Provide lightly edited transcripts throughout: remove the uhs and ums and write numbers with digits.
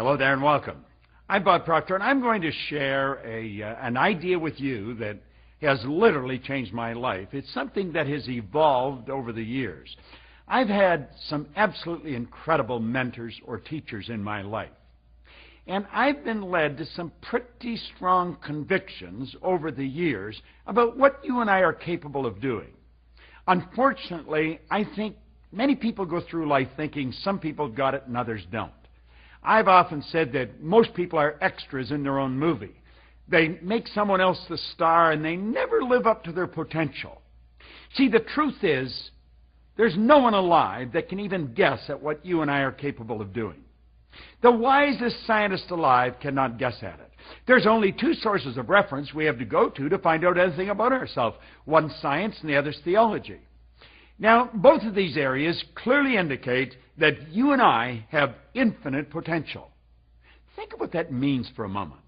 Hello there and welcome. I'm Bob Proctor, and I'm going to share an idea with you that has literally changed my life. It's something that has evolved over the years. I've had some absolutely incredible mentors or teachers in my life, and I've been led to some pretty strong convictions over the years about what you and I are capable of doing. Unfortunately, I think many people go through life thinking some people got it and others don't. I've often said that most people are extras in their own movie. They make someone else the star, and they never live up to their potential. See, the truth is, there's no one alive that can even guess at what you and I are capable of doing. The wisest scientist alive cannot guess at it. There's only two sources of reference we have to go to find out anything about ourselves. One's science and the other's theology. Now, both of these areas clearly indicate that you and I have infinite potential. Think of what that means for a moment.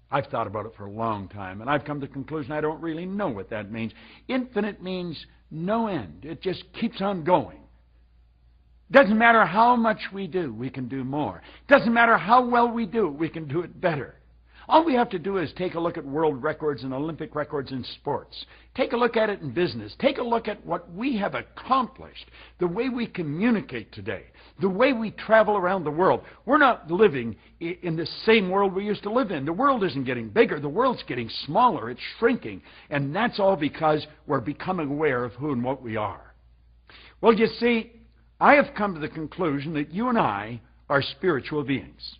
I've thought about it for a long time, and I've come to the conclusion I don't really know what that means. Infinite means no end. It just keeps on going. Doesn't matter how much we do, we can do more. Doesn't matter how well we do, we can do it better. All we have to do is take a look at world records and Olympic records in sports. Take a look at it in business. Take a look at what we have accomplished, the way we communicate today, the way we travel around the world. We're not living in the same world we used to live in. The world isn't getting bigger. The world's getting smaller. It's shrinking. And that's all because we're becoming aware of who and what we are. Well, you see, I have come to the conclusion that you and I are spiritual beings.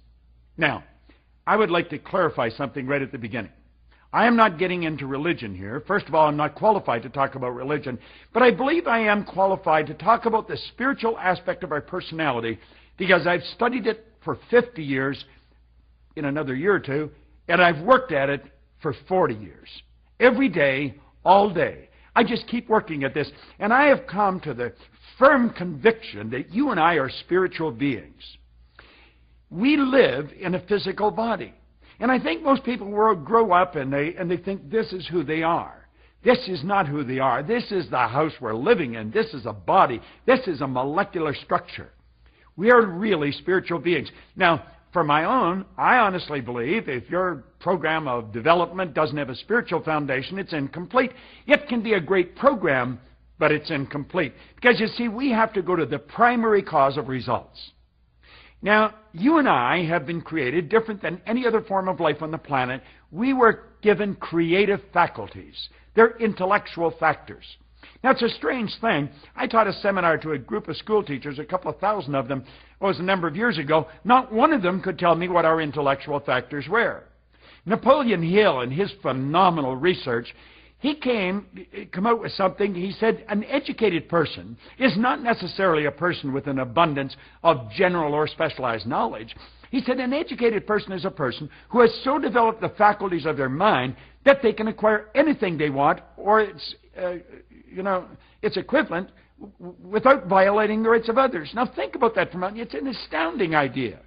Now, I would like to clarify something right at the beginning. I am not getting into religion here. First of all, I'm not qualified to talk about religion, but I believe I am qualified to talk about the spiritual aspect of our personality because I've studied it for 50 years in another year or two, and I've worked at it for 40 years. Every day, all day. I just keep working at this, and I have come to the firm conviction that you and I are spiritual beings. We live in a physical body. And I think most people grow up and they think this is who they are. This is not who they are. This is the house we're living in. This is a body. This is a molecular structure. We are really spiritual beings. Now, for my own, I honestly believe if your program of development doesn't have a spiritual foundation, it's incomplete. It can be a great program, but it's incomplete. Because you see, we have to go to the primary cause of results. Now, you and I have been created different than any other form of life on the planet. We were given creative faculties. They're intellectual factors. Now, it's a strange thing. I taught a seminar to a group of school teachers, a couple of thousand of them. It was a number of years ago. Not one of them could tell me what our intellectual factors were. Napoleon Hill, in his phenomenal research, he come out with something. He said an educated person is not necessarily a person with an abundance of general or specialized knowledge. He said an educated person is a person who has so developed the faculties of their mind that they can acquire anything they want or its equivalent without violating the rights of others. Now think about that for a moment. It's an astounding idea.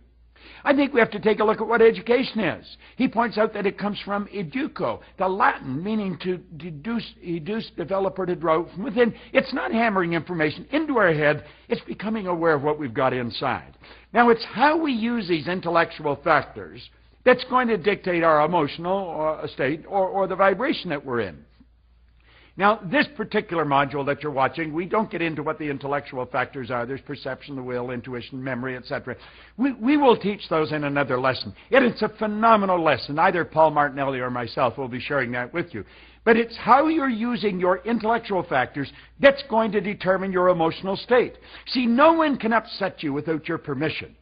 I think we have to take a look at what education is. He points out that it comes from educo, the Latin meaning to deduce, develop, or to draw from within. It's not hammering information into our head. It's becoming aware of what we've got inside. Now, it's how we use these intellectual factors that's going to dictate our emotional state or the vibration that we're in. Now, this particular module that you're watching, we don't get into what the intellectual factors are. There's perception, the will, intuition, memory, etc. We will teach those in another lesson. And it's a phenomenal lesson. Either Paul Martinelli or myself will be sharing that with you. But it's how you're using your intellectual factors that's going to determine your emotional state. See, no one can upset you without your permission.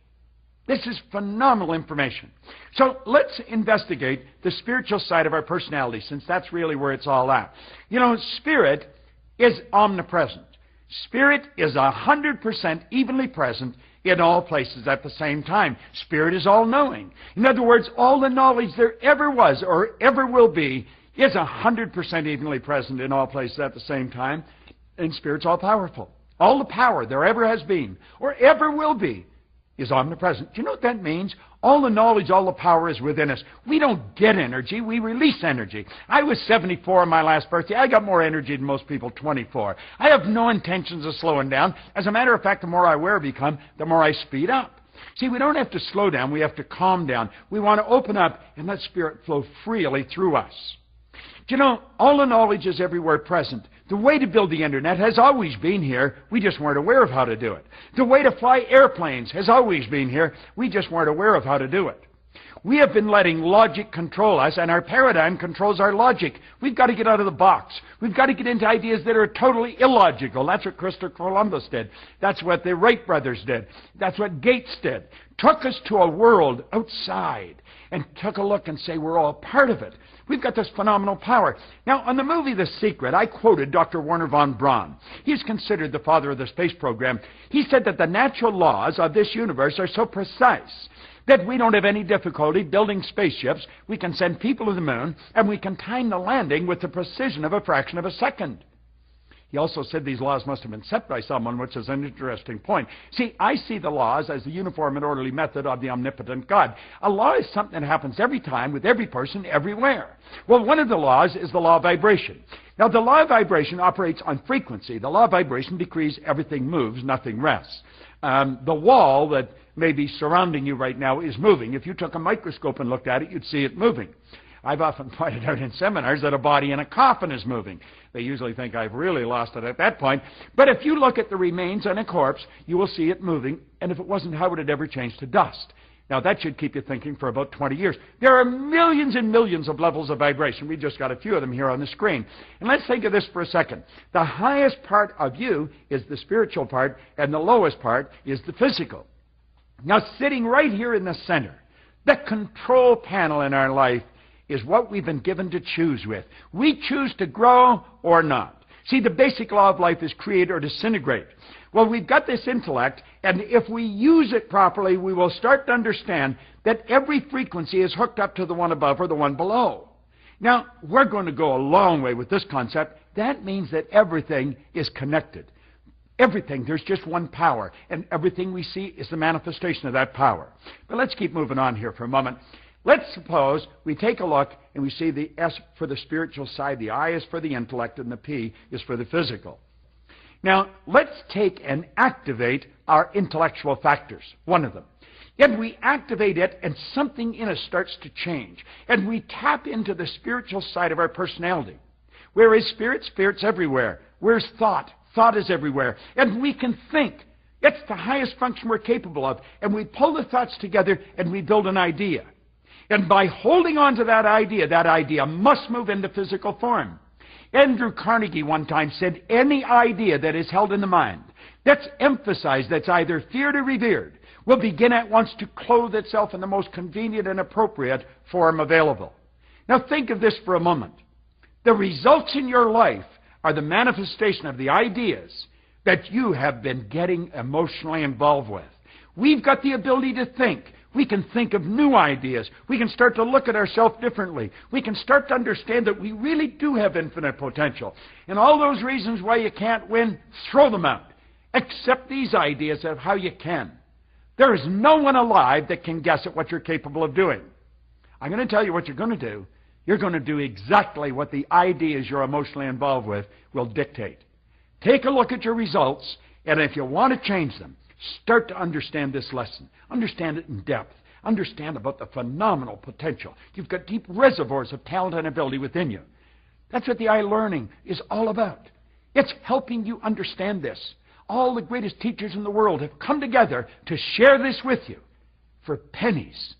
This is phenomenal information. So let's investigate the spiritual side of our personality, since that's really where it's all at. You know, spirit is omnipresent. Spirit is 100% evenly present in all places at the same time. Spirit is all-knowing. In other words, all the knowledge there ever was or ever will be is 100% evenly present in all places at the same time. And Spirit's all-powerful. All the power there ever has been or ever will be is omnipresent. Do you know what that means? All the knowledge, all the power is within us. We don't get energy, we release energy. I was 74 on my last birthday. I got more energy than most people 24. I have no intentions of slowing down. As a matter of fact, the more I become, the more I speed up. See, we don't have to slow down. We have to calm down. We want to open up and let Spirit flow freely through us. Do you know, all the knowledge is everywhere present. The way to build the internet has always been here. We just weren't aware of how to do it. The way to fly airplanes has always been here. We just weren't aware of how to do it. We have been letting logic control us, and our paradigm controls our logic. We've got to get out of the box. We've got to get into ideas that are totally illogical. That's what Christopher Columbus did. That's what the Wright brothers did. That's what Gates did. Took us to a world outside and took a look and say we're all part of it. We've got this phenomenal power. Now, on the movie The Secret, I quoted Dr. Wernher von Braun. He's considered the father of the space program. He said that the natural laws of this universe are so precise that we don't have any difficulty building spaceships. We can send people to the moon, and we can time the landing with the precision of a fraction of a second. He also said these laws must have been set by someone, which is an interesting point. See, I see the laws as the uniform and orderly method of the omnipotent God. A law is something that happens every time with every person everywhere. Well, one of the laws is the law of vibration. Now, the law of vibration operates on frequency. The law of vibration decrees everything moves, nothing rests. The wall that may be surrounding you right now is moving. If you took a microscope and looked at it, you'd see it moving. I've often pointed out in seminars that a body in a coffin is moving. They usually think I've really lost it at that point. But if you look at the remains on a corpse, you will see it moving. And if it wasn't, how would it ever change to dust? Now, that should keep you thinking for about 20 years. There are millions and millions of levels of vibration. We just got a few of them here on the screen. And let's think of this for a second. The highest part of you is the spiritual part, and the lowest part is the physical. Now, sitting right here in the center, the control panel in our life is what we've been given to choose with. We choose to grow or not. See, the basic law of life is create or disintegrate. Well, we've got this intellect, and if we use it properly, we will start to understand that every frequency is hooked up to the one above or the one below. Now, we're going to go a long way with this concept. That means that everything is connected. Everything, there's just one power, and everything we see is the manifestation of that power. But let's keep moving on here for a moment. Let's suppose we take a look and we see the S for the spiritual side, the I is for the intellect, and the P is for the physical. Now, let's take and activate our intellectual factors, one of them. And we activate it, and something in us starts to change. And we tap into the spiritual side of our personality. Where is spirit? Spirit's everywhere. Where's thought? Thought is everywhere. And we can think. It's the highest function we're capable of. And we pull the thoughts together, and we build an idea. And by holding on to that idea must move into physical form. Andrew Carnegie one time said, any idea that is held in the mind, that's emphasized, that's either feared or revered, will begin at once to clothe itself in the most convenient and appropriate form available. Now think of this for a moment. The results in your life are the manifestation of the ideas that you have been getting emotionally involved with. We've got the ability to think. We can think of new ideas. We can start to look at ourselves differently. We can start to understand that we really do have infinite potential. And all those reasons why you can't win, throw them out. Accept these ideas of how you can. There is no one alive that can guess at what you're capable of doing. I'm going to tell you what you're going to do. You're going to do exactly what the ideas you're emotionally involved with will dictate. Take a look at your results, and if you want to change them, start to understand this lesson. Understand it in depth. Understand about the phenomenal potential. You've got deep reservoirs of talent and ability within you. That's what the iLearning is all about. It's helping you understand this. All the greatest teachers in the world have come together to share this with you for pennies.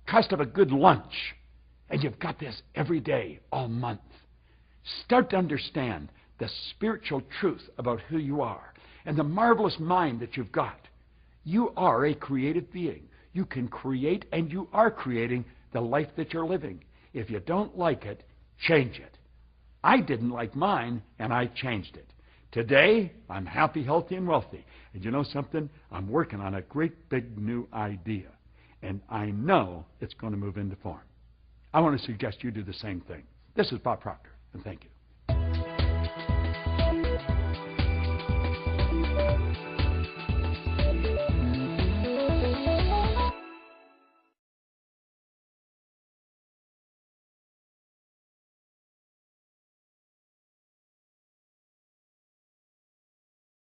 Cost of a good lunch. And you've got this every day, all month. Start to understand the spiritual truth about who you are and the marvelous mind that you've got. You are a creative being. You can create, and you are creating the life that you're living. If you don't like it, change it. I didn't like mine, and I changed it. Today, I'm happy, healthy, and wealthy. And you know something? I'm working on a great big new idea. And I know it's going to move into form. I want to suggest you do the same thing. This is Bob Proctor, and thank you.